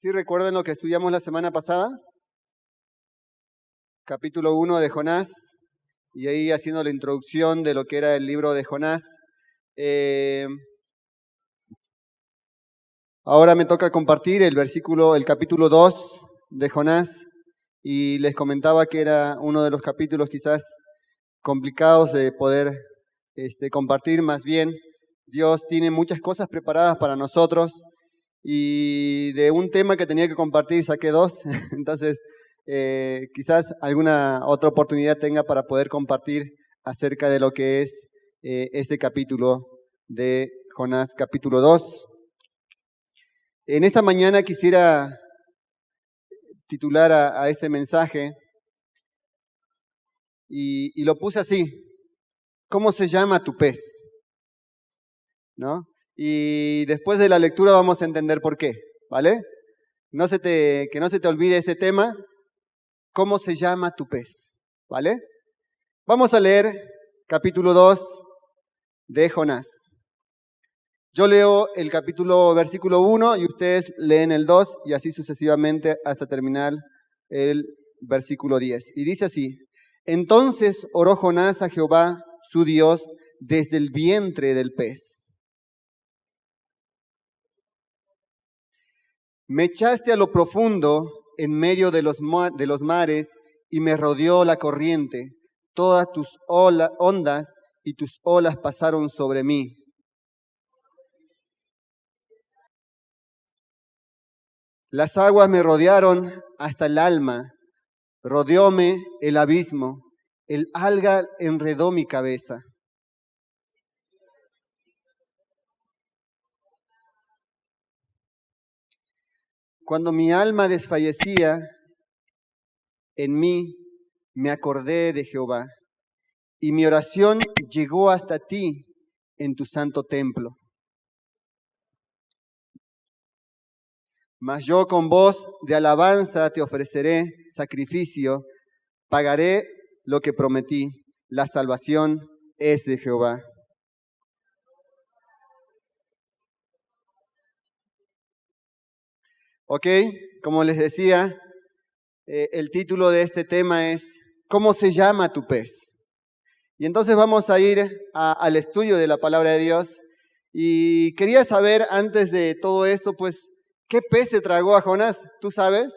¿Sí recuerdan lo que estudiamos la semana pasada? Capítulo 1 de Jonás, y ahí haciendo la introducción de lo que era el libro de Jonás. Ahora me toca compartir el capítulo 2 de Jonás, y les comentaba que era uno de los capítulos quizás complicados de poder compartir. Más bien, Dios tiene muchas cosas preparadas para nosotros, y de un tema que tenía que compartir saqué 2, entonces quizás alguna otra oportunidad tenga para poder compartir acerca de lo que es este capítulo de Jonás, capítulo 2. En esta mañana quisiera titular a este mensaje y lo puse así: ¿cómo se llama tu pez? ¿No? Y después de la lectura vamos a entender por qué, ¿vale? Que no se te olvide este tema: ¿cómo se llama tu pez? ¿Vale? Vamos a leer capítulo 2 de Jonás. Yo leo el versículo 1 y ustedes leen el 2 y así sucesivamente hasta terminar el versículo 10. Y dice así: Entonces oró Jonás a Jehová, su Dios, desde el vientre del pez. Me echaste a lo profundo en medio de los mares y me rodeó la corriente. Todas tus ondas y tus olas pasaron sobre mí. Las aguas me rodearon hasta el alma, rodeóme el abismo, el alga enredó mi cabeza. Cuando mi alma desfallecía en mí, me acordé de Jehová, y mi oración llegó hasta ti en tu santo templo. Mas yo con voz de alabanza te ofreceré sacrificio, pagaré lo que prometí, la salvación es de Jehová. Ok, como les decía, el título de este tema es ¿cómo se llama tu pez? Y entonces vamos a ir al estudio de la palabra de Dios. Y quería saber, antes de todo esto, pues, ¿qué pez se tragó a Jonás? ¿Tú sabes?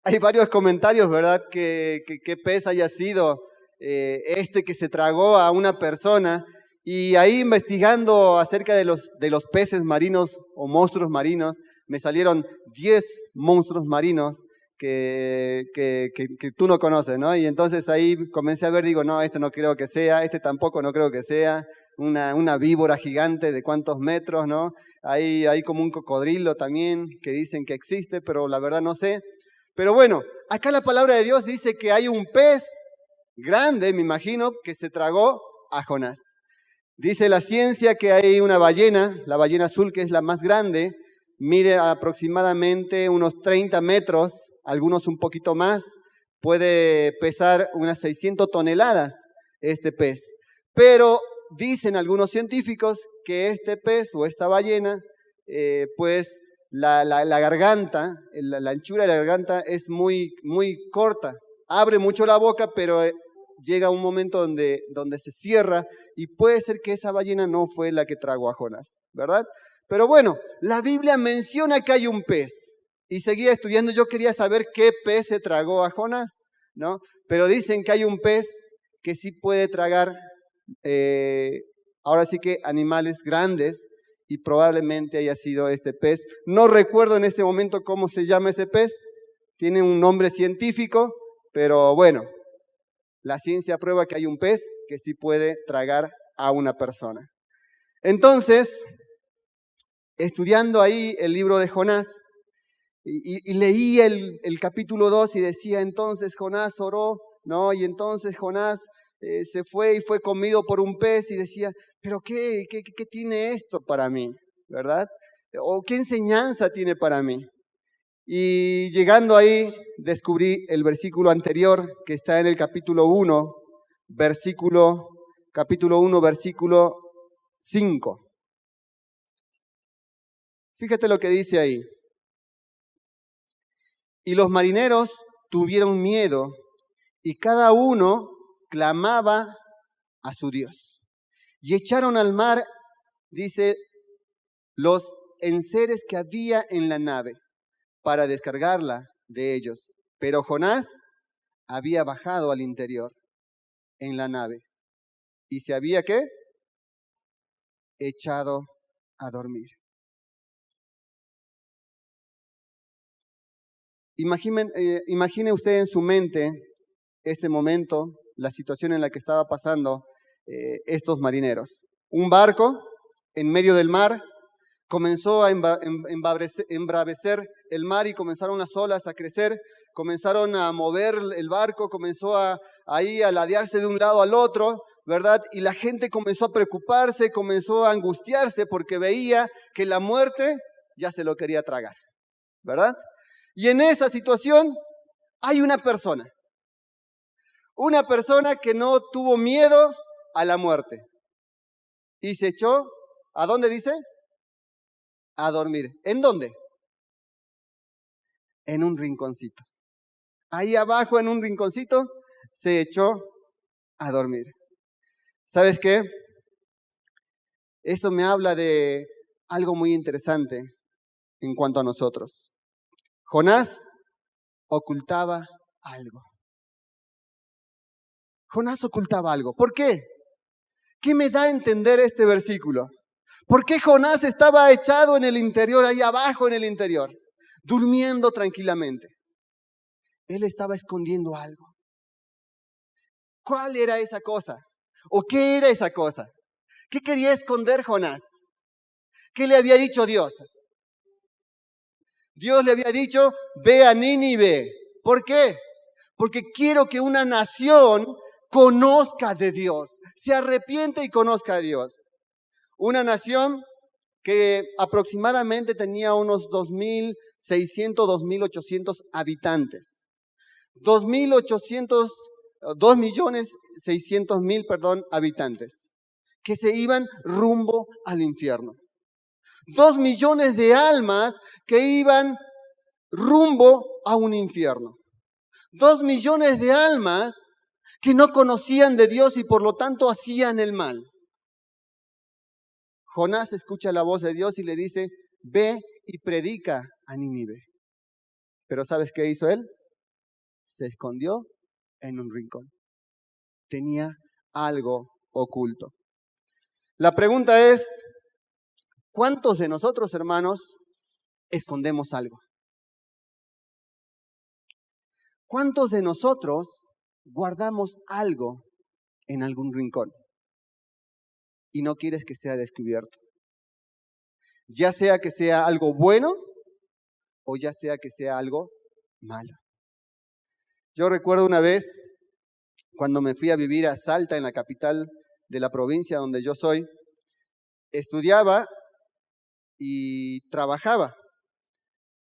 Hay varios comentarios, ¿verdad? ¿Qué pez haya sido que se tragó a una persona? Y ahí investigando acerca de los peces marinos o monstruos marinos, me salieron 10 monstruos marinos que tú no conoces, ¿no? Y entonces ahí comencé a ver, digo, no, este no creo que sea, este tampoco no creo que sea, una víbora gigante de cuántos metros, ¿no? Hay como un cocodrilo también que dicen que existe, pero la verdad no sé. Pero bueno, acá la palabra de Dios dice que hay un pez grande, me imagino, que se tragó a Jonás. Dice la ciencia que hay una ballena, la ballena azul, que es la más grande, mide aproximadamente unos 30 metros, algunos un poquito más, puede pesar unas 600 toneladas este pez. Pero dicen algunos científicos que este pez o esta ballena, pues la garganta, la anchura de la garganta es muy, muy corta, abre mucho la boca, pero llega un momento donde se cierra y puede ser que esa ballena no fue la que tragó a Jonás, ¿verdad? Pero bueno, la Biblia menciona que hay un pez y seguía estudiando. Yo quería saber qué pez se tragó a Jonás, ¿no? Pero dicen que hay un pez que sí puede tragar, ahora sí que animales grandes, y probablemente haya sido este pez. No recuerdo en este momento cómo se llama ese pez, tiene un nombre científico, pero bueno, la ciencia prueba que hay un pez que sí puede tragar a una persona. Entonces, estudiando ahí el libro de Jonás, y leí el capítulo 2 y decía, entonces Jonás oró, ¿no? Y entonces Jonás se fue y fue comido por un pez, y decía, pero ¿qué tiene esto para mí? ¿Verdad? ¿O qué enseñanza tiene para mí? Y llegando ahí, descubrí el versículo anterior que está en el capítulo 1, versículo 5. Fíjate lo que dice ahí. Y los marineros tuvieron miedo y cada uno clamaba a su Dios. Y echaron al mar, dice, los enseres que había en la nave para descargarla de ellos. Pero Jonás había bajado al interior en la nave y se había, ¿qué? Echado a dormir. Imagine usted en su mente ese momento, la situación en la que estaba pasando estos marineros. Un barco en medio del mar comenzó a embravecer el mar y comenzaron las olas a crecer, comenzaron a mover el barco, comenzó a ladearse de un lado al otro, ¿verdad? Y la gente comenzó a preocuparse, comenzó a angustiarse porque veía que la muerte ya se lo quería tragar, ¿verdad? Y en esa situación hay una persona que no tuvo miedo a la muerte y se echó, ¿a dónde dice? A dormir. ¿En dónde? En un rinconcito. Ahí abajo en un rinconcito se echó a dormir. ¿Sabes qué? Esto me habla de algo muy interesante en cuanto a nosotros. Jonás ocultaba algo. Jonás ocultaba algo. ¿Por qué? ¿Qué me da a entender este versículo? ¿Por qué Jonás estaba echado en el interior, ahí abajo en el interior, durmiendo tranquilamente? Él estaba escondiendo algo. ¿Cuál era esa cosa? ¿O qué era esa cosa? ¿Qué quería esconder Jonás? ¿Qué le había dicho Dios? Dios le había dicho, ve a Nínive. ¿Por qué? Porque quiero que una nación conozca de Dios, se arrepiente y conozca a Dios. Una nación que aproximadamente tenía unos 2.600, 2.800 habitantes. 2.600.000 habitantes que se iban rumbo al infierno. 2 millones de almas que iban rumbo a un infierno. 2 millones de almas que no conocían de Dios y por lo tanto hacían el mal. Jonás escucha la voz de Dios y le dice, ve y predica a Nínive. Pero ¿sabes qué hizo él? Se escondió en un rincón. Tenía algo oculto. La pregunta es, ¿cuántos de nosotros, hermanos, escondemos algo? ¿Cuántos de nosotros guardamos algo en algún rincón y no quieres que sea descubierto? Ya sea que sea algo bueno o ya sea que sea algo malo. Yo recuerdo una vez cuando me fui a vivir a Salta, en la capital de la provincia donde yo soy, estudiaba y trabajaba,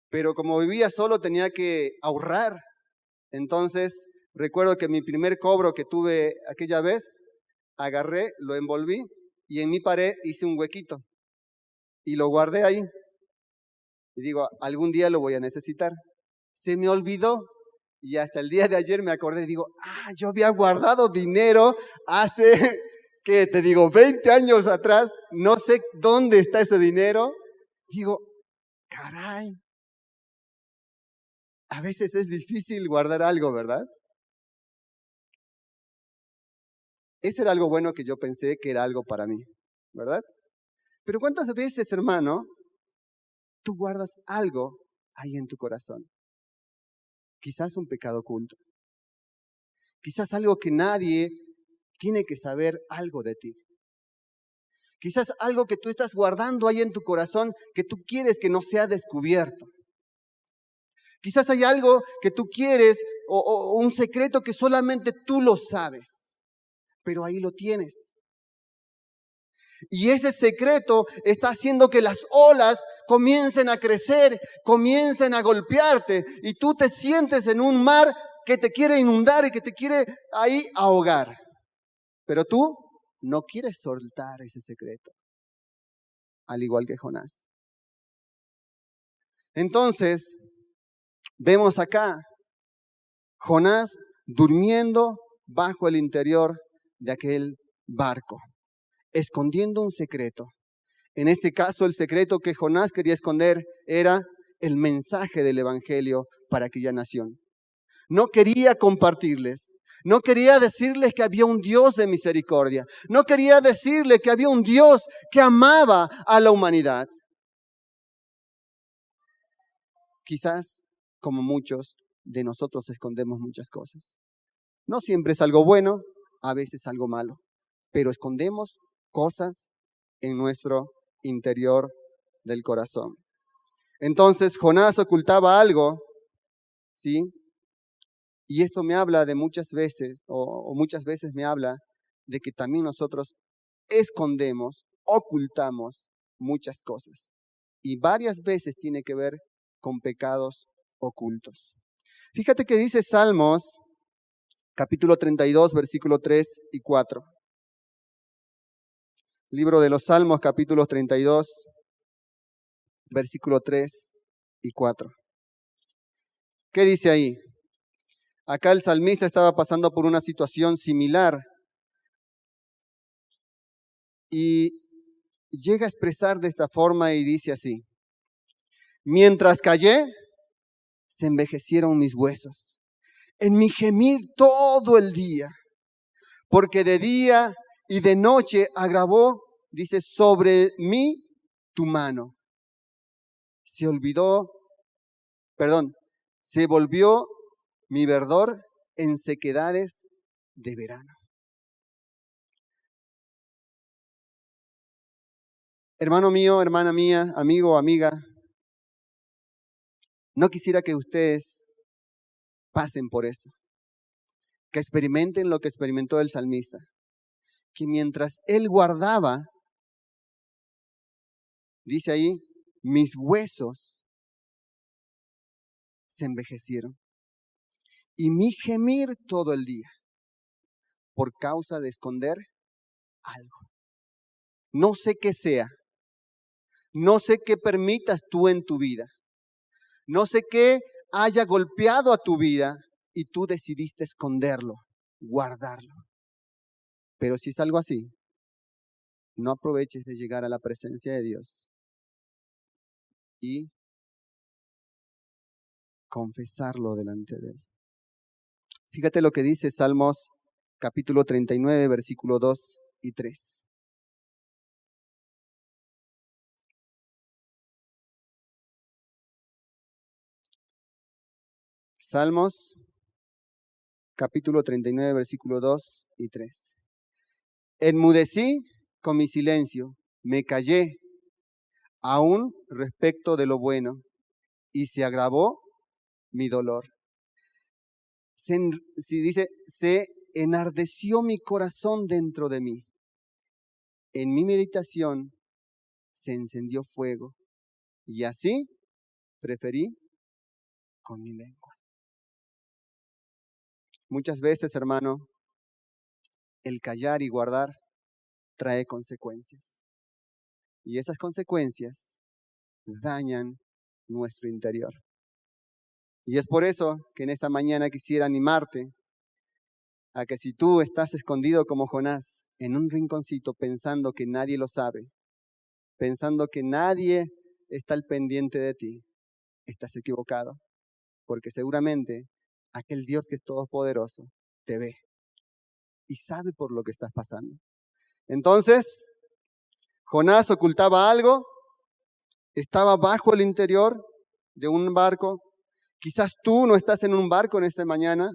pero como vivía solo tenía que ahorrar. Entonces recuerdo que mi primer cobro que tuve aquella vez, agarré, lo envolví y en mi pared hice un huequito y lo guardé ahí. Y digo, algún día lo voy a necesitar. Se me olvidó y hasta el día de ayer me acordé, digo, yo había guardado dinero hace, ¿qué te digo? 20 años atrás, no sé dónde está ese dinero. Digo, caray, a veces es difícil guardar algo, ¿verdad? Ese era algo bueno que yo pensé que era algo para mí, ¿verdad? Pero ¿cuántas veces, hermano, tú guardas algo ahí en tu corazón? Quizás un pecado oculto. Quizás algo que nadie tiene que saber algo de ti. Quizás algo que tú estás guardando ahí en tu corazón que tú quieres que no sea descubierto. Quizás hay algo que tú quieres o un secreto que solamente tú lo sabes, pero ahí lo tienes. Y ese secreto está haciendo que las olas comiencen a crecer, comiencen a golpearte y tú te sientes en un mar que te quiere inundar y que te quiere ahí ahogar. Pero tú no quieres soltar ese secreto, al igual que Jonás. Entonces, vemos acá Jonás durmiendo bajo el interior de aquel barco, escondiendo un secreto. En este caso, el secreto que Jonás quería esconder era el mensaje del evangelio para aquella nación. No quería compartirles, no quería decirles que había un Dios de misericordia, no quería decirles que había un Dios que amaba a la humanidad. Quizás, como muchos de nosotros, escondemos muchas cosas. No siempre es algo bueno, a veces algo malo, pero escondemos cosas en nuestro interior del corazón. Entonces Jonás ocultaba algo, ¿sí? Y esto me habla de muchas veces, o muchas veces me habla de que también nosotros escondemos, ocultamos muchas cosas. Y varias veces tiene que ver con pecados ocultos. Fíjate que dice Salmos, capítulo 32, versículo 3 y 4. Libro de los Salmos, capítulo 32, versículo 3 y 4. ¿Qué dice ahí? Acá el salmista estaba pasando por una situación similar y llega a expresar de esta forma y dice así: mientras callé, se envejecieron mis huesos, en mi gemir todo el día, porque de día y de noche agravó, dice, sobre mí tu mano. Se volvió mi verdor en sequedades de verano. Hermano mío, hermana mía, amigo o amiga, no quisiera que ustedes pasen por esto, que experimenten lo que experimentó el salmista, que mientras él guardaba, dice ahí, mis huesos se envejecieron y mi gemir todo el día por causa de esconder algo. No sé qué sea, no sé qué permitas tú en tu vida, no sé qué haya golpeado a tu vida y tú decidiste esconderlo, guardarlo. Pero si es algo así, no aproveches de llegar a la presencia de Dios y confesarlo delante de Él. Fíjate lo que dice Salmos capítulo 39, versículo 2 y 3. Salmos capítulo 39, versículo 2 y 3. Enmudecí con mi silencio, me callé aún respecto de lo bueno, y se agravó mi dolor. Se enardeció mi corazón dentro de mí. En mi meditación se encendió fuego, y así preferí con mi lengua. Muchas veces, hermano, el callar y guardar trae consecuencias. Y esas consecuencias dañan nuestro interior. Y es por eso que en esta mañana quisiera animarte a que si tú estás escondido como Jonás en un rinconcito pensando que nadie lo sabe, pensando que nadie está al pendiente de ti, estás equivocado. Porque seguramente aquel Dios que es todopoderoso te ve y sabe por lo que estás pasando. Entonces, Jonás ocultaba algo, estaba bajo el interior de un barco. Quizás tú no estás en un barco en esta mañana,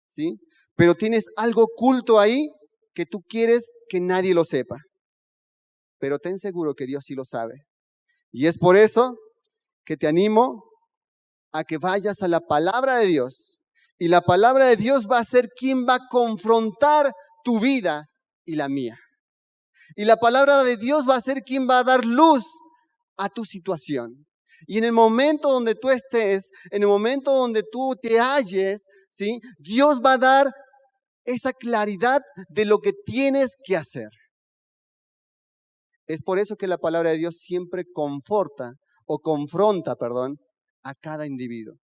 ¿sí? Pero tienes algo oculto ahí que tú quieres que nadie lo sepa. Pero ten seguro que Dios sí lo sabe. Y es por eso que te animo a que vayas a la palabra de Dios. Y la palabra de Dios va a ser quien va a confrontar tu vida y la mía. Y la palabra de Dios va a ser quien va a dar luz a tu situación. Y en el momento donde tú estés, en el momento donde tú te halles, ¿sí? Dios va a dar esa claridad de lo que tienes que hacer. Es por eso que la palabra de Dios siempre confronta, a cada individuo.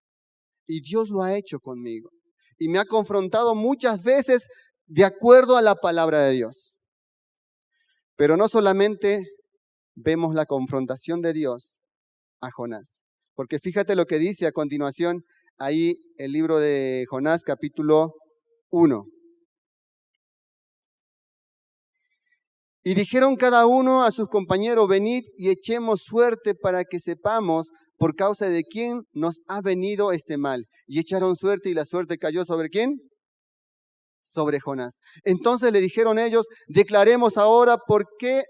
Y Dios lo ha hecho conmigo. Y me ha confrontado muchas veces de acuerdo a la palabra de Dios. Pero no solamente vemos la confrontación de Dios a Jonás. Porque fíjate lo que dice a continuación ahí el libro de Jonás, capítulo 1. Y dijeron cada uno a sus compañeros, venid y echemos suerte para que sepamos por causa de quién nos ha venido este mal. Y echaron suerte y la suerte cayó ¿sobre quién? Sobre Jonás. Entonces le dijeron ellos, decláranos ahora por qué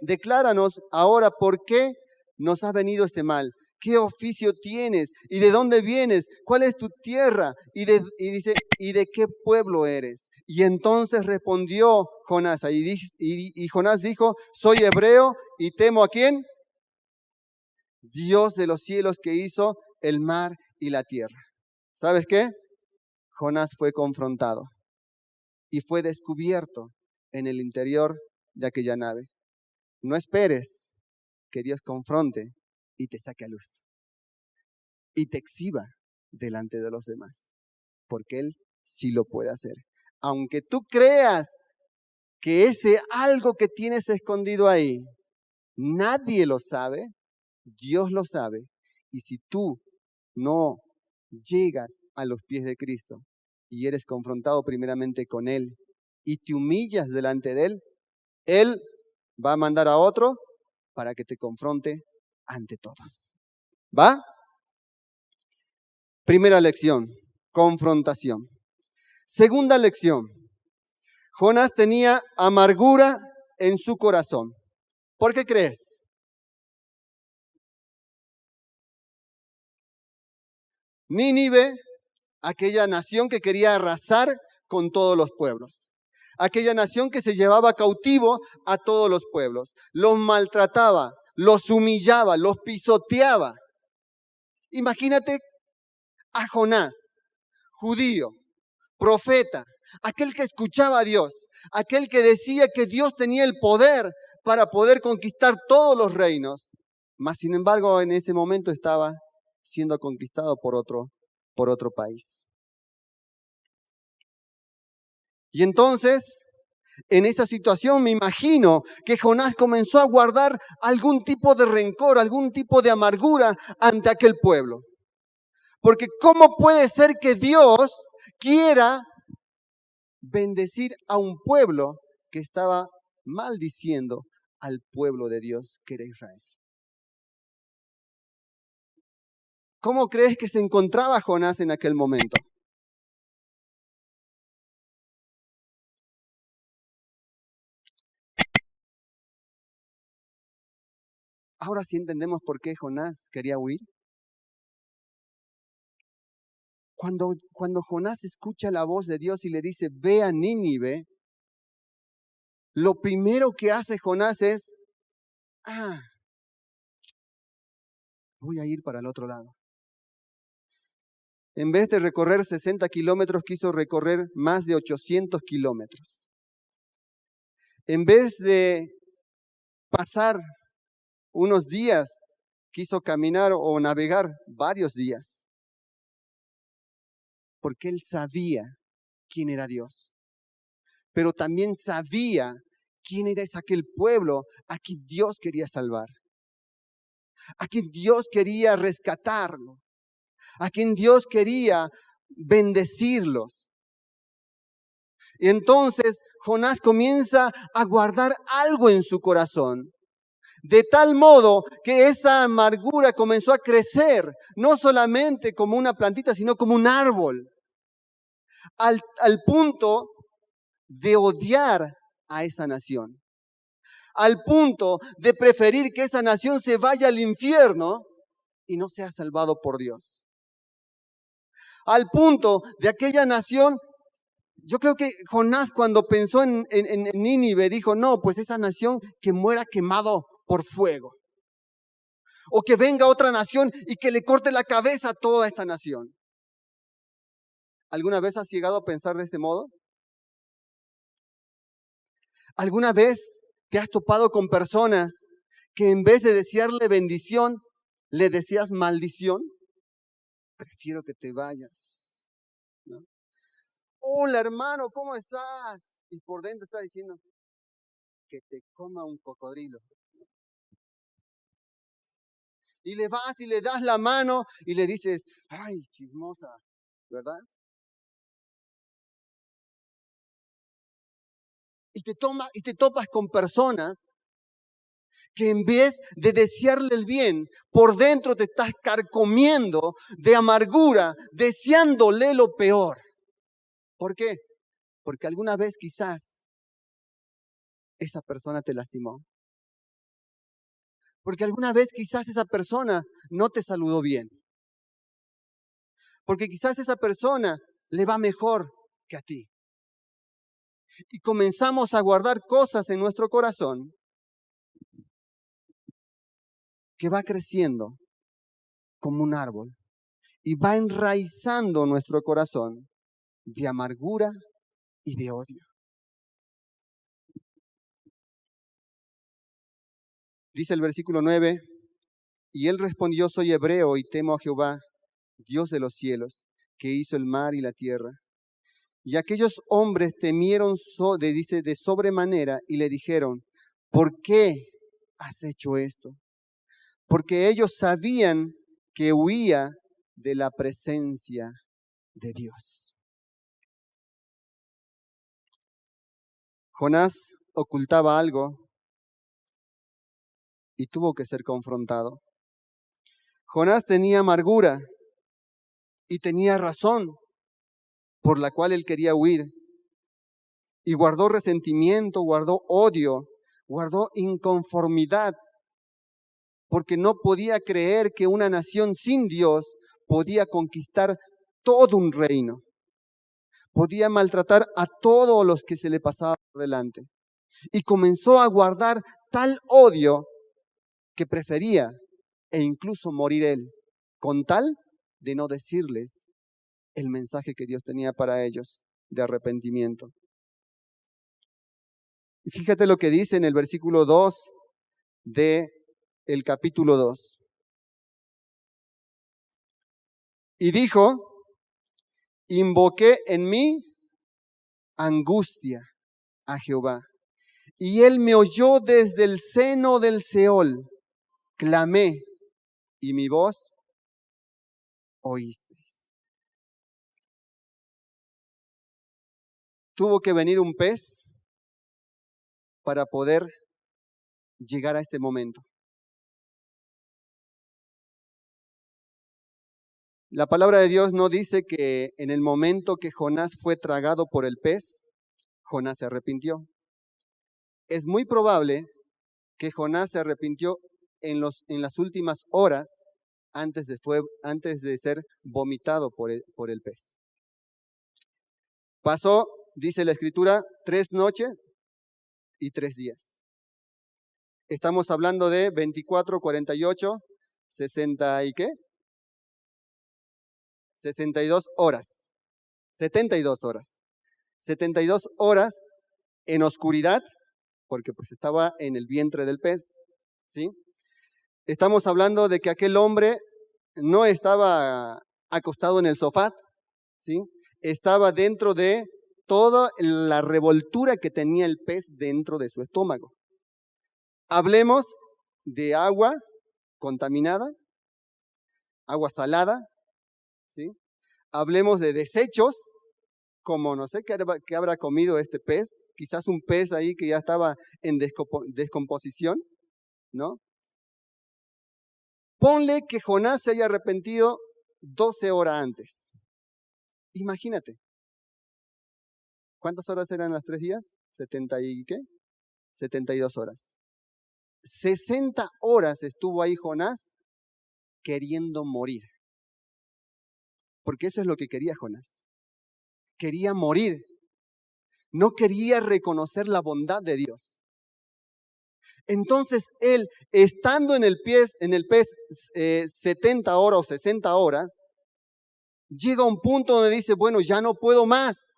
nos ha venido este mal. ¿Qué oficio tienes? ¿Y de dónde vienes? ¿Cuál es tu tierra? Y dice, ¿y de qué pueblo eres? Y entonces respondió Jonás, y Jonás dijo, soy hebreo y temo ¿a quién? Dios de los cielos que hizo el mar y la tierra. ¿Sabes qué? Jonás fue confrontado y fue descubierto en el interior de aquella nave. No esperes que Dios confronte y te saque a luz y te exhiba delante de los demás, porque Él sí lo puede hacer. Aunque tú creas que ese algo que tienes escondido ahí, nadie lo sabe, Dios lo sabe. Y si tú no llegas a los pies de Cristo y eres confrontado primeramente con Él y te humillas delante de Él va a mandar a otro para que te confronte ante todos. ¿Va? Primera lección, confrontación. Segunda lección, Jonás tenía amargura en su corazón. ¿Por qué crees? Nínive, aquella nación que quería arrasar con todos los pueblos. Aquella nación que se llevaba cautivo a todos los pueblos. Los maltrataba, los humillaba, los pisoteaba. Imagínate a Jonás, judío, profeta, aquel que escuchaba a Dios, aquel que decía que Dios tenía el poder para poder conquistar todos los reinos. Mas, sin embargo, en ese momento estaba siendo conquistado por otro país. Y entonces, en esa situación me imagino que Jonás comenzó a guardar algún tipo de rencor, algún tipo de amargura ante aquel pueblo. Porque ¿cómo puede ser que Dios quiera bendecir a un pueblo que estaba maldiciendo al pueblo de Dios que era Israel? ¿Cómo crees que se encontraba Jonás en aquel momento? Ahora sí entendemos por qué Jonás quería huir. Cuando Jonás escucha la voz de Dios y le dice, ve a Nínive, lo primero que hace Jonás es, voy a ir para el otro lado. En vez de recorrer 60 kilómetros, quiso recorrer más de 800 kilómetros. En vez de pasar unos días, quiso caminar o navegar varios días. Porque él sabía quién era Dios. Pero también sabía quién era aquel pueblo a quien Dios quería salvar. A quien Dios quería rescatarlo. A quien Dios quería bendecirlos. Y entonces Jonás comienza a guardar algo en su corazón. De tal modo que esa amargura comenzó a crecer, no solamente como una plantita, sino como un árbol. Al punto de odiar a esa nación. Al punto de preferir que esa nación se vaya al infierno y no sea salvado por Dios. Al punto de aquella nación, yo creo que Jonás cuando pensó en Nínive dijo, no, pues esa nación que muera quemado por fuego. O que venga otra nación y que le corte la cabeza a toda esta nación. ¿Alguna vez has llegado a pensar de este modo? ¿Alguna vez te has topado con personas que en vez de desearle bendición, le deseas maldición? prefiero que te vayas, ¿no? Hola hermano, ¿cómo estás? Y por dentro está diciendo, que te coma un cocodrilo. Y le vas y le das la mano y le dices, ay, chismosa, ¿verdad? Y te topas con personas que en vez de desearle el bien, por dentro te estás carcomiendo de amargura, deseándole lo peor. ¿Por qué? Porque alguna vez quizás esa persona te lastimó. Porque alguna vez quizás esa persona no te saludó bien. Porque quizás esa persona le va mejor que a ti. Y comenzamos a guardar cosas en nuestro corazón que va creciendo como un árbol y va enraizando nuestro corazón de amargura y de odio. Dice el versículo 9, y él respondió, soy hebreo y temo a Jehová, Dios de los cielos, que hizo el mar y la tierra. Y aquellos hombres temieron de sobremanera y le dijeron, ¿por qué has hecho esto? Porque ellos sabían que huía de la presencia de Dios. Jonás ocultaba algo y tuvo que ser confrontado. Jonás tenía amargura y tenía razón por la cual él quería huir. Y guardó resentimiento, guardó odio, guardó inconformidad, porque no podía creer que una nación sin Dios podía conquistar todo un reino. Podía maltratar a todos los que se le pasaban por delante. Y comenzó a guardar tal odio que prefería e incluso morir él, con tal de no decirles el mensaje que Dios tenía para ellos de arrepentimiento. Y fíjate lo que dice en el versículo 2 de el capítulo 2. Y dijo, invoqué en mí angustia a Jehová, y él me oyó desde el seno del Seol. Clamé, y mi voz oísteis. Tuvo que venir un pez para poder llegar a este momento. La palabra de Dios no dice que en el momento que Jonás fue tragado por el pez, Jonás se arrepintió. Es muy probable que Jonás se arrepintió en las últimas horas antes de ser vomitado por el pez. Pasó, dice la Escritura, 3 noches y 3 días. Estamos hablando de 24, 48, 60 y ¿qué? 62 horas. 72 horas. 72 horas en oscuridad, porque pues estaba en el vientre del pez, ¿sí? Estamos hablando de que aquel hombre no estaba acostado en el sofá, ¿sí? Estaba dentro de toda la revoltura que tenía el pez dentro de su estómago. Hablemos de agua contaminada, agua salada, ¿sí? Hablemos de desechos, como no sé qué habrá comido este pez, quizás un pez ahí que ya estaba en descomposición, ¿no? Ponle que Jonás se haya arrepentido 12 horas antes. Imagínate. ¿Cuántas horas eran las 3 días? 70 y ¿qué? 72 horas. 60 horas estuvo ahí Jonás queriendo morir. Porque eso es lo que quería Jonás. Quería morir. No quería reconocer la bondad de Dios. Entonces él, estando en el pez 70 horas o 60 horas, llega a un punto donde dice, bueno, ya no puedo más.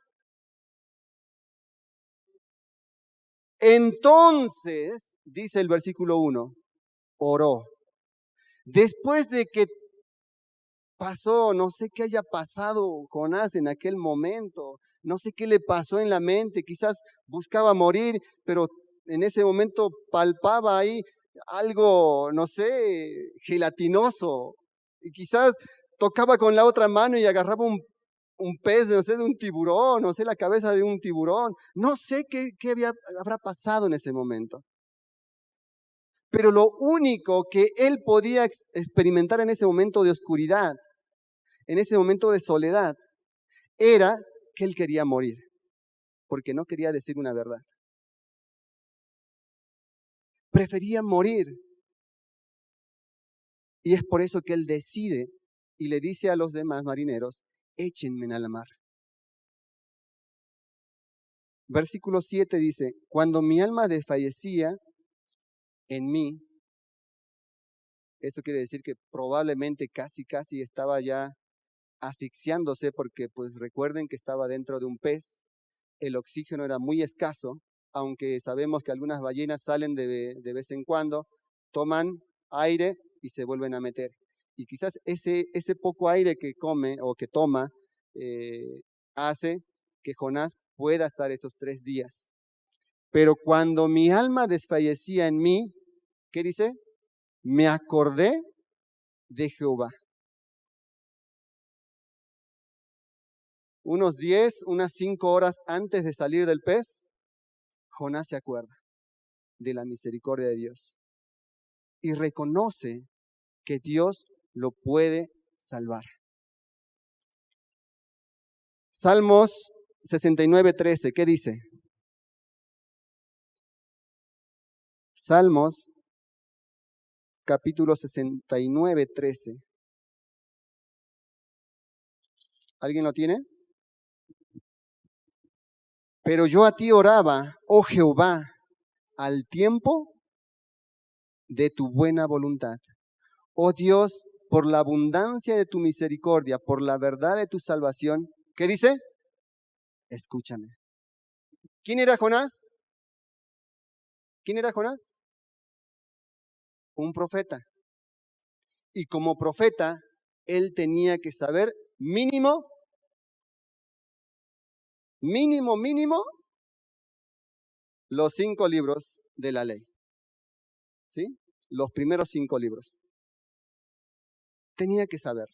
Entonces, dice el versículo 1, oró. Después de que pasó, no sé qué haya pasado Jonás en aquel momento, no sé qué le pasó en la mente, quizás buscaba morir, pero en ese momento palpaba ahí algo, no sé, gelatinoso, y quizás tocaba con la otra mano y agarraba un pez, no sé, de un tiburón, no sé, la cabeza de un tiburón, no sé qué habrá pasado en ese momento. Pero lo único que él podía experimentar en ese momento de oscuridad, en ese momento de soledad, era que él quería morir, porque no quería decir una verdad. Prefería morir. Y es por eso que él decide y le dice a los demás marineros, échenme a la mar. Versículo 7 dice, cuando mi alma desfallecía en mí, eso quiere decir que probablemente casi estaba ya asfixiándose, porque pues recuerden que estaba dentro de un pez, el oxígeno era muy escaso, aunque sabemos que algunas ballenas salen de vez en cuando, toman aire y se vuelven a meter. Y quizás ese poco aire que come o que toma hace que Jonás pueda estar estos 3 días. Pero cuando mi alma desfallecía en mí, ¿qué dice? Me acordé de Jehová. Unas 5 horas antes de salir del pez, Jonás se acuerda de la misericordia de Dios y reconoce que Dios lo puede salvar. Salmos 69:13, ¿qué dice? Salmos capítulo 69:13. ¿Alguien lo tiene? Pero yo a ti oraba, oh Jehová, al tiempo de tu buena voluntad. Oh Dios, por la abundancia de tu misericordia, por la verdad de tu salvación. ¿Qué dice? Escúchame. ¿Quién era Jonás? ¿Quién era Jonás? Un profeta. Y como profeta, él tenía que saber mínimo, los 5 libros de la ley. ¿Sí? Los primeros 5 libros. Tenía que saber.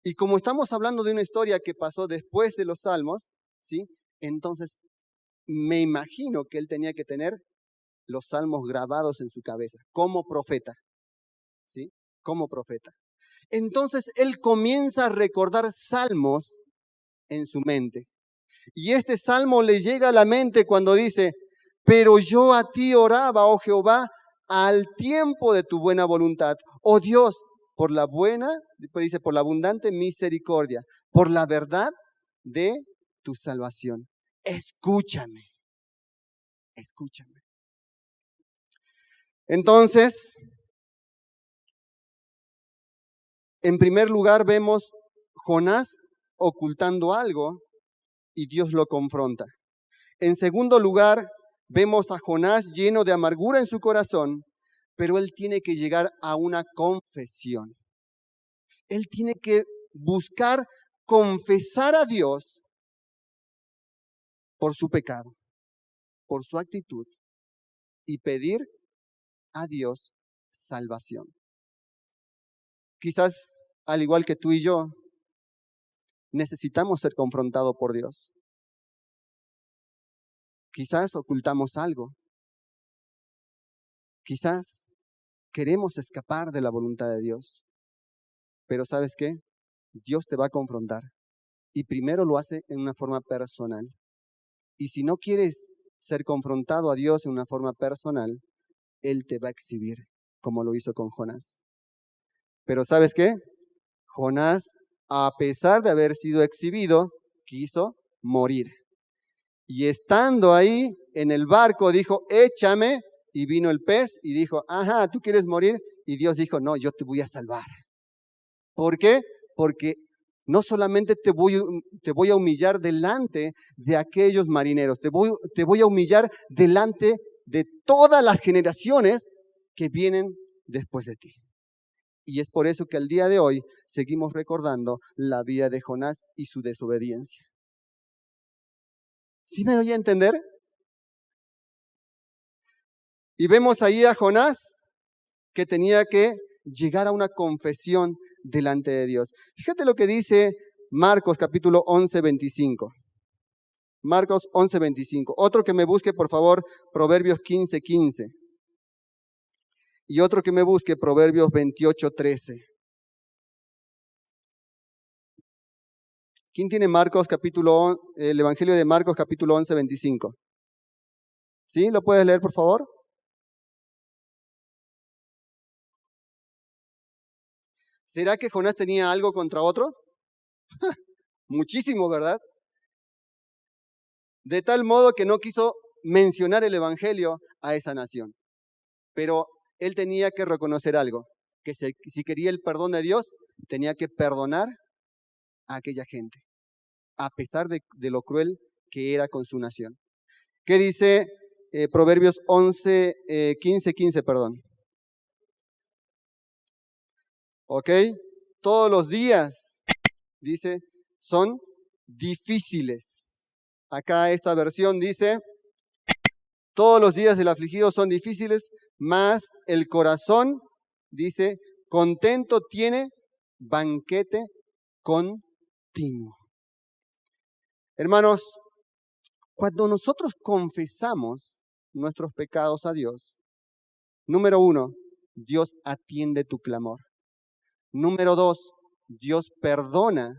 Y como estamos hablando de una historia que pasó después de los Salmos, ¿sí? Entonces me imagino que él tenía que tener los Salmos grabados en su cabeza, como profeta, ¿sí? Como profeta. Entonces él comienza a recordar salmos en su mente. Y este salmo le llega a la mente cuando dice, pero yo a ti oraba, oh Jehová, al tiempo de tu buena voluntad. Oh Dios, por la buena, después dice, por la abundante misericordia, por la verdad de tu salvación. Escúchame, escúchame. Entonces, en primer lugar vemos Jonás ocultando algo y Dios lo confronta. En segundo lugar, vemos a Jonás lleno de amargura en su corazón, pero él tiene que llegar a una confesión. Él tiene que buscar confesar a Dios por su pecado, por su actitud y pedir a Dios salvación. Quizás, al igual que tú y yo, necesitamos ser confrontados por Dios. Quizás ocultamos algo. Quizás queremos escapar de la voluntad de Dios. Pero ¿sabes qué? Dios te va a confrontar. Y primero lo hace en una forma personal. Y si no quieres ser confrontado a Dios en una forma personal, Él te va a exhibir, como lo hizo con Jonás. Pero ¿sabes qué? Jonás, a pesar de haber sido exhibido, quiso morir. Y estando ahí en el barco, dijo, échame, y vino el pez y dijo, ajá, ¿tú quieres morir? Y Dios dijo, no, yo te voy a salvar. ¿Por qué? Porque no solamente te voy a humillar delante de aquellos marineros, te voy a humillar delante de todas las generaciones que vienen después de ti. Y es por eso que al día de hoy seguimos recordando la vida de Jonás y su desobediencia. ¿Sí me doy a entender? Y vemos ahí a Jonás que tenía que llegar a una confesión delante de Dios. Fíjate lo que dice Marcos capítulo 11, 25. Marcos 11, 25. Otro que me busque, por favor, Proverbios 15, 15. Y otro que me busque, Proverbios 28, 13. ¿Quién tiene Marcos capítulo, el Evangelio de Marcos capítulo 11, 25? ¿Sí? ¿Lo puedes leer, por favor? ¿Será que Jonás tenía algo contra otro? Muchísimo, ¿verdad? De tal modo que no quiso mencionar el Evangelio a esa nación. Pero él tenía que reconocer algo, que si quería el perdón de Dios, tenía que perdonar a aquella gente, a pesar de lo cruel que era con su nación. ¿Qué dice Proverbios 11, 15, 15, perdón? ¿Ok? Todos los días, dice, son difíciles. Acá esta versión dice, todos los días del afligido son difíciles, mas el corazón, dice, contento tiene banquete continuo. Hermanos, cuando nosotros confesamos nuestros pecados a Dios, número 1, Dios atiende tu clamor. Número 2, Dios perdona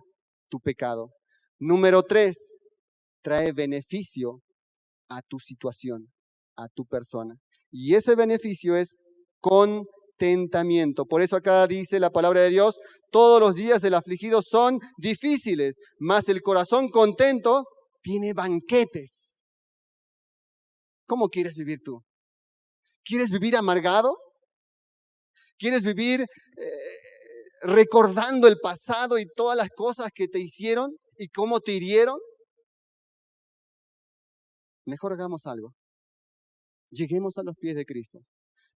tu pecado. Número 3, trae beneficio a tu situación, a tu persona. Y ese beneficio es contentamiento. Por eso acá dice la palabra de Dios, todos los días del afligido son difíciles, mas el corazón contento tiene banquetes. ¿Cómo quieres vivir tú? ¿Quieres vivir amargado? ¿Quieres vivir recordando el pasado y todas las cosas que te hicieron y cómo te hirieron? Mejor hagamos algo. Lleguemos a los pies de Cristo.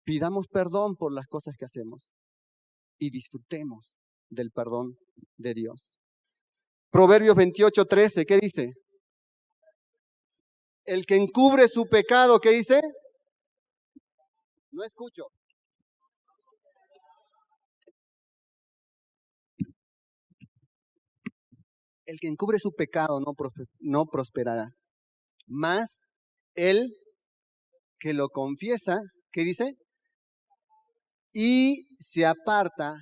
Pidamos perdón por las cosas que hacemos y disfrutemos del perdón de Dios. Proverbios 28, 13, ¿qué dice? El que encubre su pecado, ¿qué dice? No escucho. El que encubre su pecado no prosperará. Mas el que lo confiesa, ¿qué dice? Y se aparta,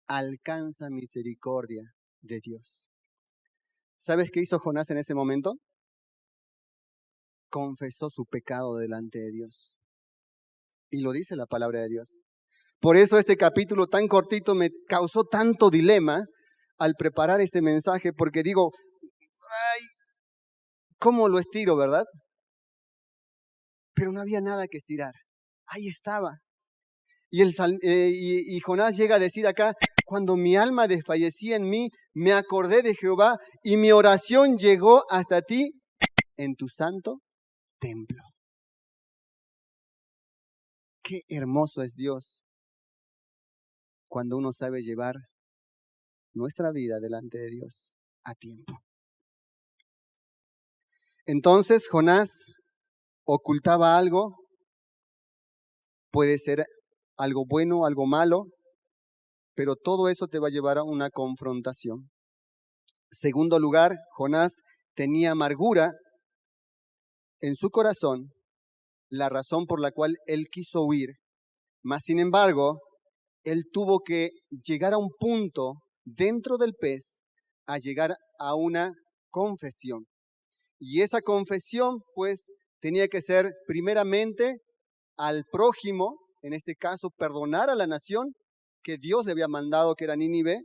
alcanza misericordia de Dios. ¿Sabes qué hizo Jonás en ese momento? Confesó su pecado delante de Dios. Y lo dice la palabra de Dios. Por eso este capítulo tan cortito me causó tanto dilema al preparar este mensaje, porque digo, ay, ¿cómo lo estiro, verdad? Pero no había nada que estirar. Ahí estaba. Y Jonás llega a decir acá, cuando mi alma desfallecía en mí, me acordé de Jehová y mi oración llegó hasta ti en tu santo templo. Qué hermoso es Dios cuando uno sabe llevar nuestra vida delante de Dios a tiempo. Entonces Jonás ocultaba algo, puede ser algo bueno, algo malo, pero todo eso te va a llevar a una confrontación. Segundo lugar, Jonás tenía amargura en su corazón, la razón por la cual él quiso huir. Mas, sin embargo, él tuvo que llegar a un punto dentro del pez, a llegar a una confesión. Y esa confesión, pues, tenía que ser primeramente al prójimo, en este caso, perdonar a la nación que Dios le había mandado, que era Nínive.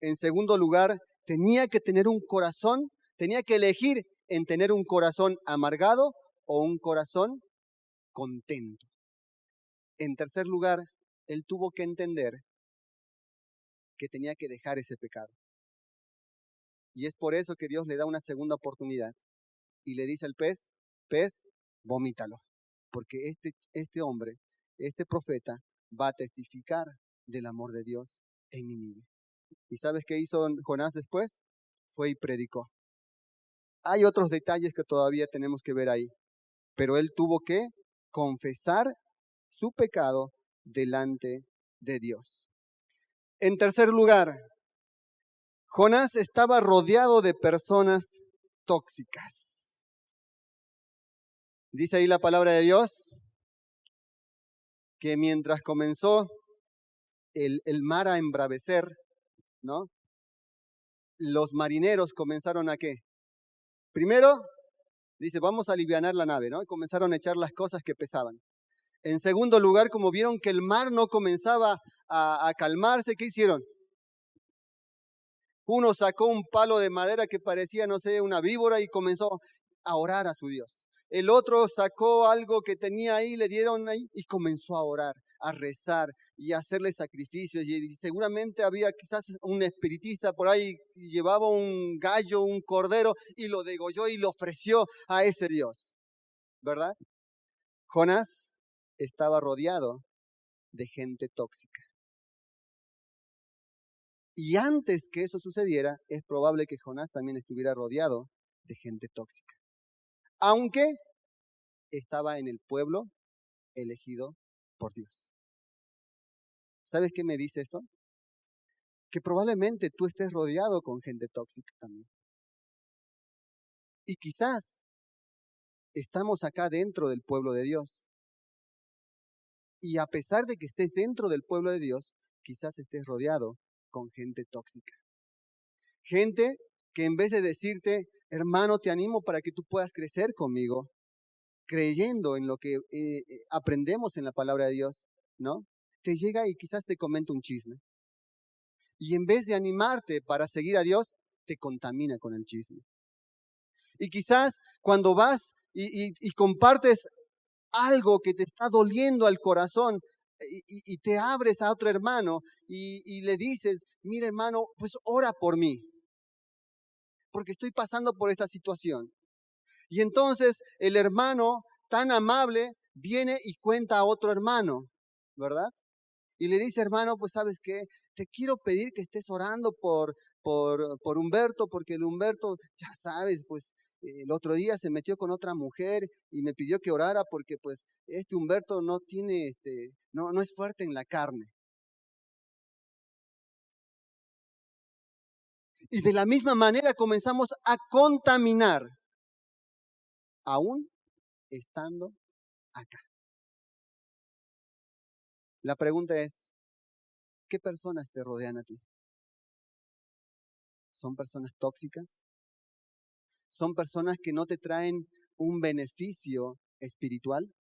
En segundo lugar, tenía que tener un corazón, tenía que elegir en tener un corazón amargado o un corazón contento. En tercer lugar, él tuvo que entender que tenía que dejar ese pecado. Y es por eso que Dios le da una segunda oportunidad y le dice al pez, pez, vomítalo, porque este hombre, este profeta, va a testificar del amor de Dios en Nínive. ¿Y sabes qué hizo Jonás después? Fue y predicó. Hay otros detalles que todavía tenemos que ver ahí, pero él tuvo que confesar su pecado delante de Dios. En tercer lugar, Jonás estaba rodeado de personas tóxicas. Dice ahí la palabra de Dios que mientras comenzó el mar a embravecer, ¿no? Los marineros comenzaron ¿a qué? Primero, dice, vamos a alivianar la nave, ¿no? Y comenzaron a echar las cosas que pesaban. En segundo lugar, como vieron que el mar no comenzaba a calmarse, ¿qué hicieron? Uno sacó un palo de madera que parecía, no sé, una víbora y comenzó a orar a su Dios. El otro sacó algo que tenía ahí, le dieron ahí y comenzó a orar, a rezar y a hacerle sacrificios. Y seguramente había quizás un espiritista por ahí y llevaba un gallo, un cordero y lo degolló y lo ofreció a ese Dios, ¿verdad? Jonás estaba rodeado de gente tóxica. Y antes que eso sucediera, es probable que Jonás también estuviera rodeado de gente tóxica. Aunque estaba en el pueblo elegido por Dios. ¿Sabes qué me dice esto? Que probablemente tú estés rodeado con gente tóxica también. Y quizás estamos acá dentro del pueblo de Dios. Y a pesar de que estés dentro del pueblo de Dios, quizás estés rodeado con gente tóxica. Gente que en vez de decirte, hermano, te animo para que tú puedas crecer conmigo, creyendo en lo que aprendemos en la palabra de Dios, ¿no? Te llega y quizás te comenta un chisme. Y en vez de animarte para seguir a Dios, te contamina con el chisme. Y quizás cuando vas y compartes algo que te está doliendo al corazón y te abres a otro hermano y le dices, mira hermano, pues ora por mí, porque estoy pasando por esta situación. Y entonces el hermano tan amable viene y cuenta a otro hermano, ¿verdad? Y le dice, hermano, pues ¿sabes qué? Te quiero pedir que estés orando por Humberto, porque el Humberto, ya sabes, pues el otro día se metió con otra mujer y me pidió que orara porque pues este Humberto no tiene, no es fuerte en la carne. Y de la misma manera comenzamos a contaminar, aún estando acá. La pregunta es, ¿qué personas te rodean a ti? ¿Son personas tóxicas? ¿Son personas que no te traen un beneficio espiritual?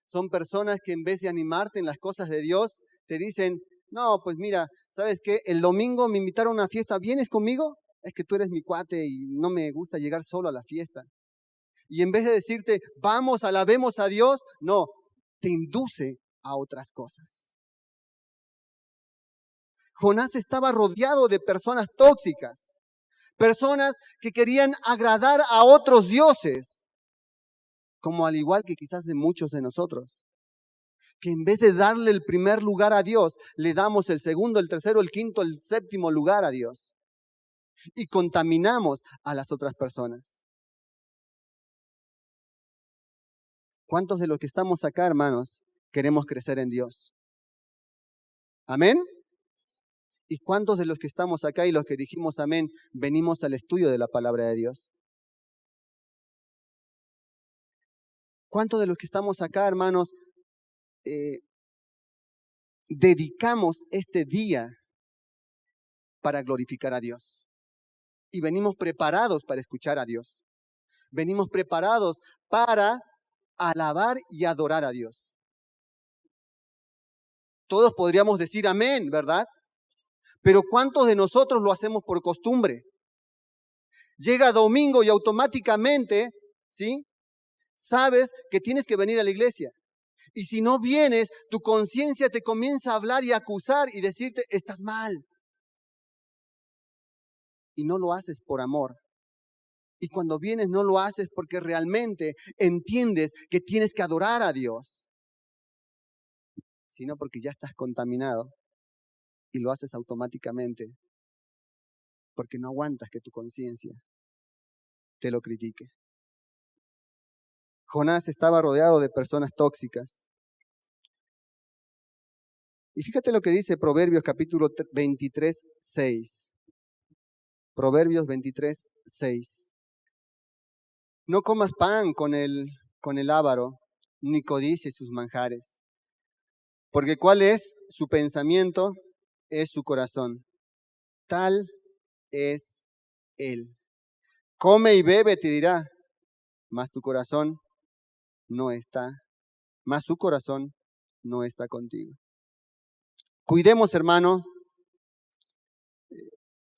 ¿Son personas que en vez de animarte en las cosas de Dios, te dicen, no, pues mira, ¿sabes qué? El domingo me invitaron a una fiesta, ¿vienes conmigo? Es que tú eres mi cuate y no me gusta llegar solo a la fiesta. Y en vez de decirte, vamos, alabemos a Dios, no, te induce a otras cosas. Jonás estaba rodeado de personas tóxicas, personas que querían agradar a otros dioses, como al igual que quizás de muchos de nosotros, que en vez de darle el primer lugar a Dios, le damos el segundo, el tercero, el quinto, el séptimo lugar a Dios. Y contaminamos a las otras personas. ¿Cuántos de los que estamos acá, hermanos, queremos crecer en Dios? ¿Amén? ¿Y cuántos de los que estamos acá y los que dijimos amén, venimos al estudio de la palabra de Dios? ¿Cuántos de los que estamos acá, hermanos, dedicamos este día para glorificar a Dios? Y venimos preparados para escuchar a Dios. Venimos preparados para alabar y adorar a Dios. Todos podríamos decir amén, ¿verdad? Pero ¿cuántos de nosotros lo hacemos por costumbre? Llega domingo y automáticamente, ¿sí? Sabes que tienes que venir a la iglesia. Y si no vienes, tu conciencia te comienza a hablar y a acusar y decirte, estás mal. Y no lo haces por amor. Y cuando vienes no lo haces porque realmente entiendes que tienes que adorar a Dios. sino porque ya estás contaminado y lo haces automáticamente porque no aguantas que tu conciencia te lo critique. Jonás estaba rodeado de personas tóxicas. Y fíjate lo que dice Proverbios capítulo 23, 6. Proverbios 23, 6. No comas pan con el avaro, ni codicies sus manjares. Porque cuál es su pensamiento, es su corazón. Tal es él. Come y bebe, te dirá, mas tu corazón no está, mas su corazón no está contigo. Cuidemos, hermanos,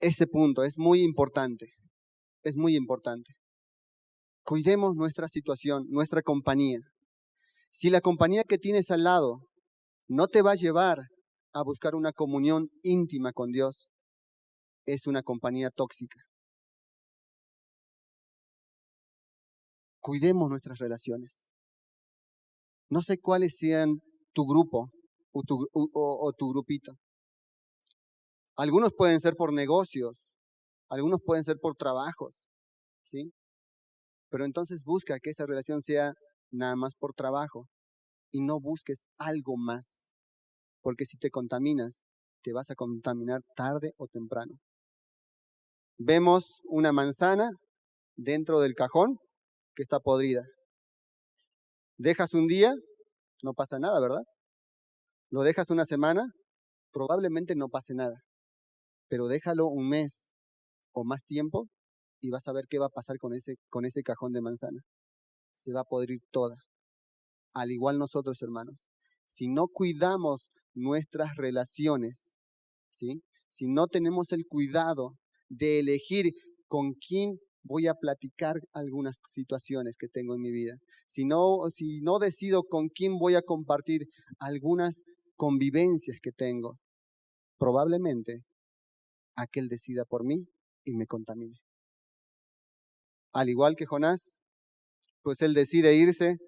ese punto, es muy importante, es muy importante. Cuidemos nuestra situación, nuestra compañía. Si la compañía que tienes al lado no te va a llevar a buscar una comunión íntima con Dios, es una compañía tóxica. Cuidemos nuestras relaciones. No sé cuáles sean tu grupo o tu grupito. Algunos pueden ser por negocios, algunos pueden ser por trabajos, ¿sí? Pero entonces busca que esa relación sea nada más por trabajo y no busques algo más, porque si te contaminas, te vas a contaminar tarde o temprano. Vemos una manzana dentro del cajón que está podrida. Dejas un día, no pasa nada, ¿verdad? Lo dejas una semana, probablemente no pase nada, pero déjalo un mes o más tiempo y vas a ver qué va a pasar con ese cajón de manzana. Se va a podrir toda. Al igual nosotros, hermanos, si no cuidamos nuestras relaciones, ¿sí? Si no tenemos el cuidado de elegir con quién voy a platicar algunas situaciones que tengo en mi vida, si no decido con quién voy a compartir algunas convivencias que tengo, probablemente aquel decida por mí y me contamine. Al igual que Jonás, pues él decide irse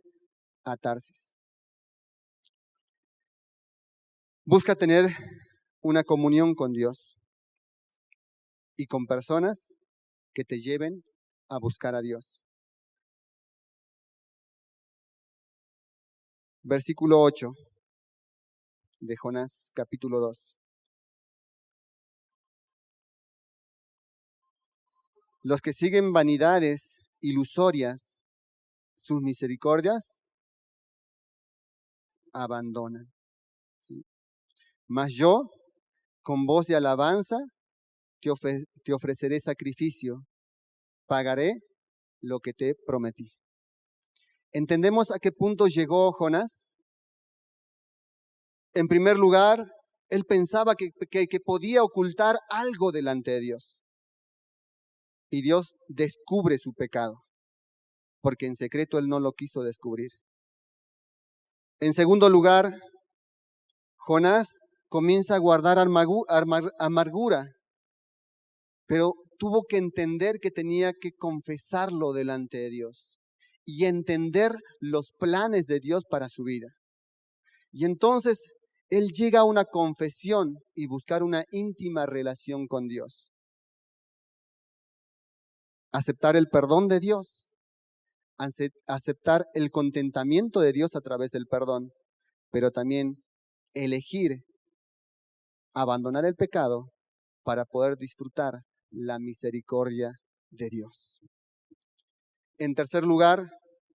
a Tarsis. Busca tener una comunión con Dios y con personas que te lleven a buscar a Dios. Versículo 8 de Jonás, capítulo 2. Los que siguen vanidades ilusorias, sus misericordias abandonan. ¿Sí? Mas yo, con voz de alabanza, te ofreceré sacrificio, pagaré lo que te prometí. ¿Entendemos a qué punto llegó Jonás? En primer lugar, él pensaba que podía ocultar algo delante de Dios. Y Dios descubre su pecado, porque en secreto él no lo quiso descubrir. En segundo lugar, Jonás comienza a guardar amargura, pero tuvo que entender que tenía que confesarlo delante de Dios y entender los planes de Dios para su vida. Y entonces él llega a una confesión y buscar una íntima relación con Dios. Aceptar el perdón de Dios, aceptar el contentamiento de Dios a través del perdón, pero también elegir abandonar el pecado para poder disfrutar la misericordia de Dios. En tercer lugar,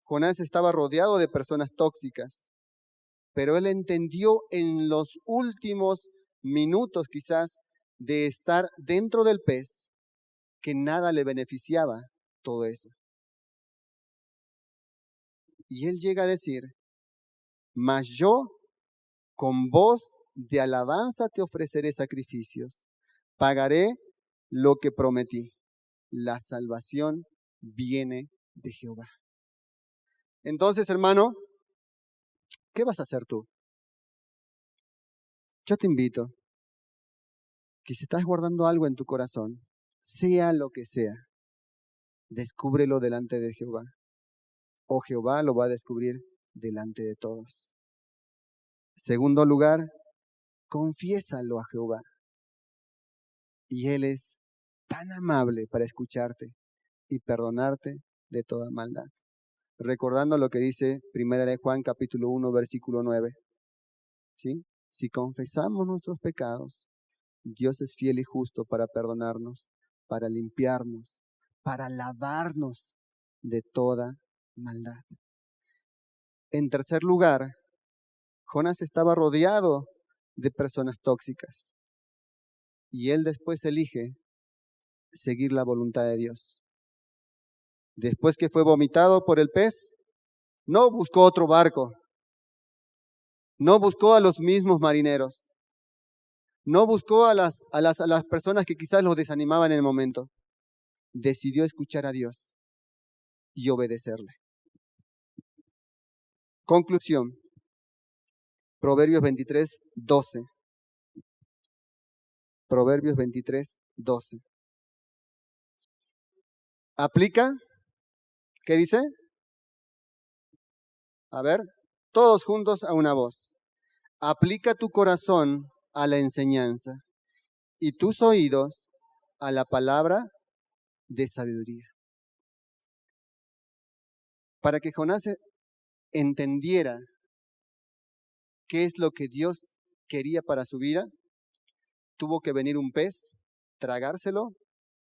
Jonás estaba rodeado de personas tóxicas, pero él entendió en los últimos minutos quizás de estar dentro del pez que nada le beneficiaba todo eso. Y él llega a decir, mas yo con voz de alabanza te ofreceré sacrificios, pagaré lo que prometí. La salvación viene de Jehová. Entonces, hermano, ¿qué vas a hacer tú? Yo te invito que si estás guardando algo en tu corazón, sea lo que sea, descúbrelo delante de Jehová. O Jehová lo va a descubrir delante de todos. Segundo lugar, confiésalo a Jehová. Y Él es tan amable para escucharte y perdonarte de toda maldad. Recordando lo que dice 1 de Juan capítulo 1, versículo 9. ¿Sí? Si confesamos nuestros pecados, Dios es fiel y justo para perdonarnos, para limpiarnos, para lavarnos de toda maldad. En tercer lugar, Jonás estaba rodeado de personas tóxicas y él después elige seguir la voluntad de Dios. Después que fue vomitado por el pez, no buscó otro barco, no buscó a los mismos marineros, no buscó a las personas que quizás los desanimaban en el momento. Decidió escuchar a Dios y obedecerle. Conclusión. Proverbios 23, 12. Proverbios 23, 12. ¿Aplica? ¿Qué dice? A ver, todos juntos a una voz. Aplica tu corazón a la enseñanza y tus oídos a la palabra de sabiduría. Para que Jonás entendiera qué es lo que Dios quería para su vida, tuvo que venir un pez, tragárselo,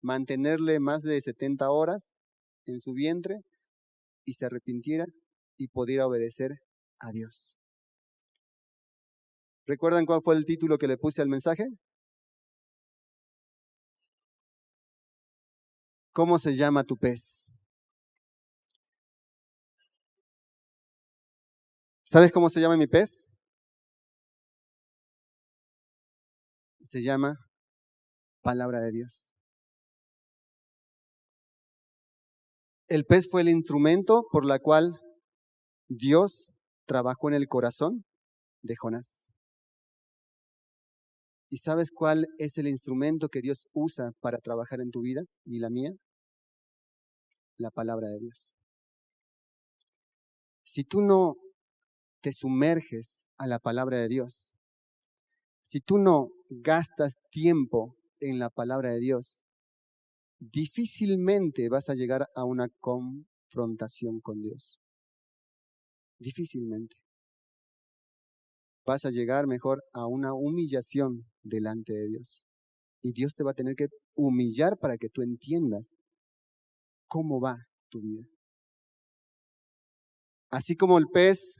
mantenerle más de 70 horas en su vientre y se arrepintiera y pudiera obedecer a Dios. ¿Recuerdan cuál fue el título que le puse al mensaje? ¿Cómo se llama tu pez? ¿Sabes cómo se llama mi pez? Se llama Palabra de Dios. El pez fue el instrumento por la cual Dios trabajó en el corazón de Jonás. ¿Y sabes cuál es el instrumento que Dios usa para trabajar en tu vida y la mía? La palabra de Dios. Si tú no te sumerges a la palabra de Dios, si tú no gastas tiempo en la palabra de Dios, difícilmente vas a llegar a una confrontación con Dios. Difícilmente. Vas a llegar mejor a una humillación delante de Dios. Y Dios te va a tener que humillar para que tú entiendas cómo va tu vida. Así como el pez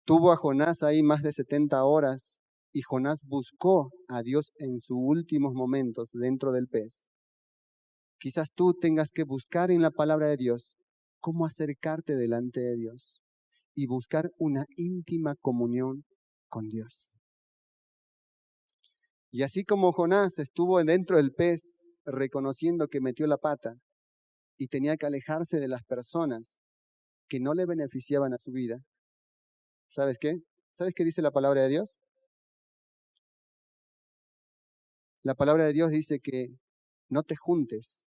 tuvo a Jonás ahí más de 70 horas y Jonás buscó a Dios en sus últimos momentos dentro del pez. Quizás tú tengas que buscar en la palabra de Dios cómo acercarte delante de Dios y buscar una íntima comunión con Dios. Y así como Jonás estuvo dentro del pez reconociendo que metió la pata y tenía que alejarse de las personas que no le beneficiaban a su vida, ¿sabes qué? ¿Sabes qué dice la palabra de Dios? La palabra de Dios dice que no te juntes,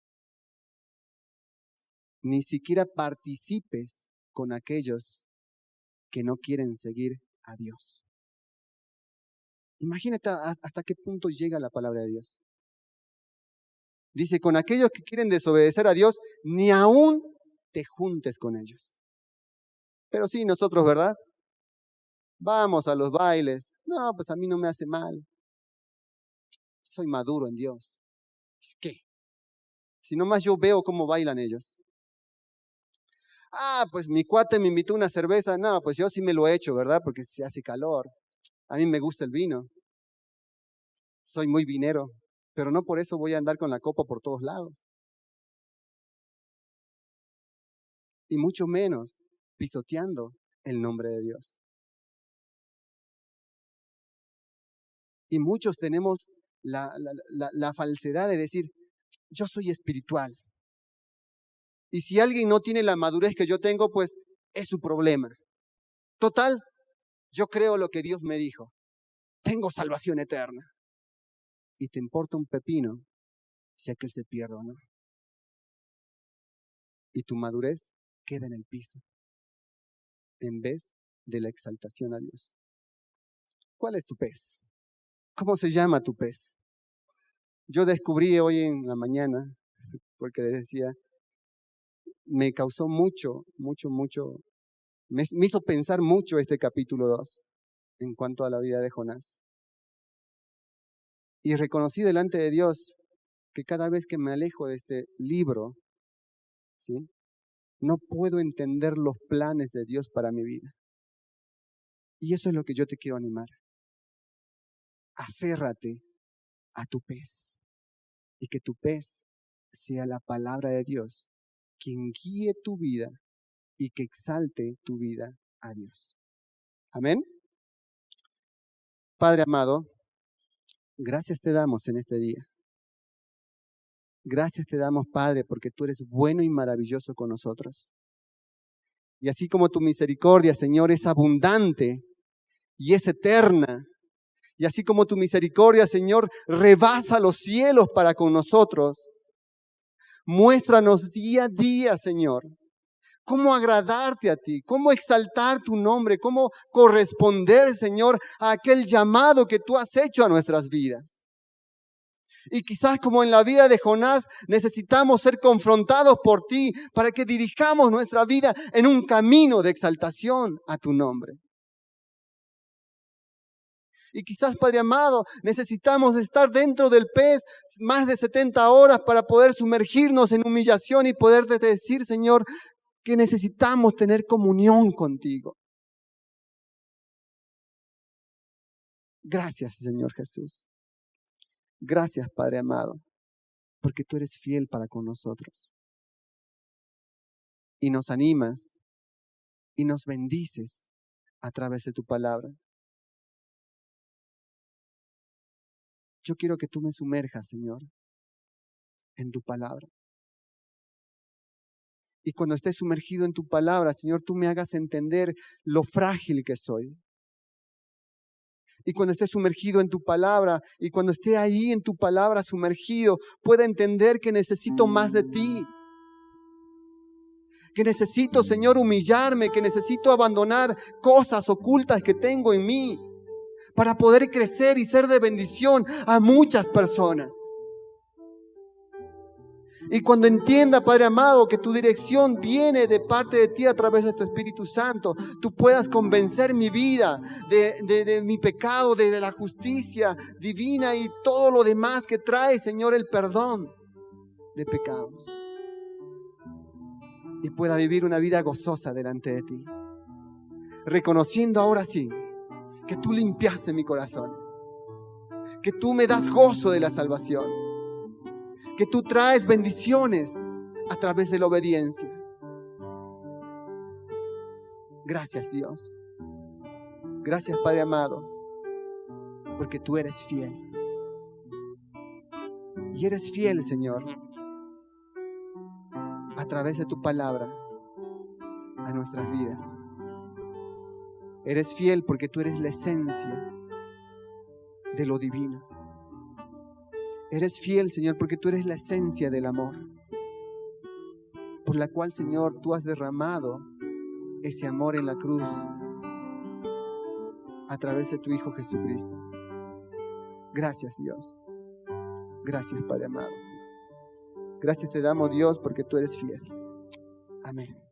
ni siquiera participes con aquellos que no quieren seguir a Dios. Imagínate hasta qué punto llega la palabra de Dios. Dice, con aquellos que quieren desobedecer a Dios, ni aún te juntes con ellos. Pero sí, nosotros, ¿verdad? Vamos a los bailes. No, pues a mí no me hace mal. Soy maduro en Dios. ¿Qué? Si nomás yo veo cómo bailan ellos. Ah, pues mi cuate me invitó una cerveza. No, pues yo sí me lo he hecho, ¿verdad? Porque se hace calor. A mí me gusta el vino. Soy muy vinero. Pero no por eso voy a andar con la copa por todos lados. Y mucho menos pisoteando el nombre de Dios. Y muchos tenemos la falsedad de decir, yo soy espiritual. Y si alguien no tiene la madurez que yo tengo, pues es su problema. Total, yo creo lo que Dios me dijo. Tengo salvación eterna. Y te importa un pepino si aquel se pierde o no. Y tu madurez queda en el piso, en vez de la exaltación a Dios. ¿Cuál es tu pez? ¿Cómo se llama tu pez? Yo descubrí hoy en la mañana, porque les decía, me causó mucho, me hizo pensar mucho este capítulo 2 en cuanto a la vida de Jonás. Y reconocí delante de Dios que cada vez que me alejo de este libro, ¿sí?, no puedo entender los planes de Dios para mi vida. Y eso es lo que yo te quiero animar. Aférrate a tu pez y que tu pez sea la palabra de Dios, quien guíe tu vida y que exalte tu vida a Dios. Amén. Padre amado, gracias te damos en este día. Gracias te damos, Padre, porque tú eres bueno y maravilloso con nosotros. Y así como tu misericordia, Señor, es abundante y es eterna, y así como tu misericordia, Señor, rebasa los cielos para con nosotros, muéstranos día a día, Señor, cómo agradarte a ti, cómo exaltar tu nombre, cómo corresponder, Señor, a aquel llamado que tú has hecho a nuestras vidas. Y quizás como en la vida de Jonás, necesitamos ser confrontados por ti para que dirijamos nuestra vida en un camino de exaltación a tu nombre. Y quizás, Padre amado, necesitamos estar dentro del pez más de 70 horas para poder sumergirnos en humillación y poder decir, Señor, que necesitamos tener comunión contigo. Gracias, Señor Jesús. Gracias, Padre amado, porque tú eres fiel para con nosotros. Y nos animas y nos bendices a través de tu palabra. Yo quiero que tú me sumerjas, Señor, en tu palabra. Y cuando esté sumergido en tu palabra, Señor, tú me hagas entender lo frágil que soy. Y cuando esté sumergido en tu palabra, y cuando esté ahí en tu palabra sumergido, pueda entender que necesito más de ti. Que necesito, Señor, humillarme, que necesito abandonar cosas ocultas que tengo en mí para poder crecer y ser de bendición a muchas personas. Y cuando entienda, Padre amado, que tu dirección viene de parte de ti a través de tu Espíritu Santo, tú puedas convencer mi vida de mi pecado, de la justicia divina y todo lo demás que trae, Señor, el perdón de pecados. Y pueda vivir una vida gozosa delante de ti, reconociendo ahora sí que tú limpiaste mi corazón, que tú me das gozo de la salvación, que tú traes bendiciones a través de la obediencia. Gracias, Dios. Gracias, Padre amado, porque tú eres fiel. Y eres fiel, Señor, a través de tu palabra a nuestras vidas. Eres fiel porque tú eres la esencia de lo divino. Eres fiel, Señor, porque tú eres la esencia del amor, por la cual, Señor, tú has derramado ese amor en la cruz a través de tu Hijo Jesucristo. Gracias, Dios. Gracias, Padre amado. Gracias te damos, Dios, porque tú eres fiel. Amén.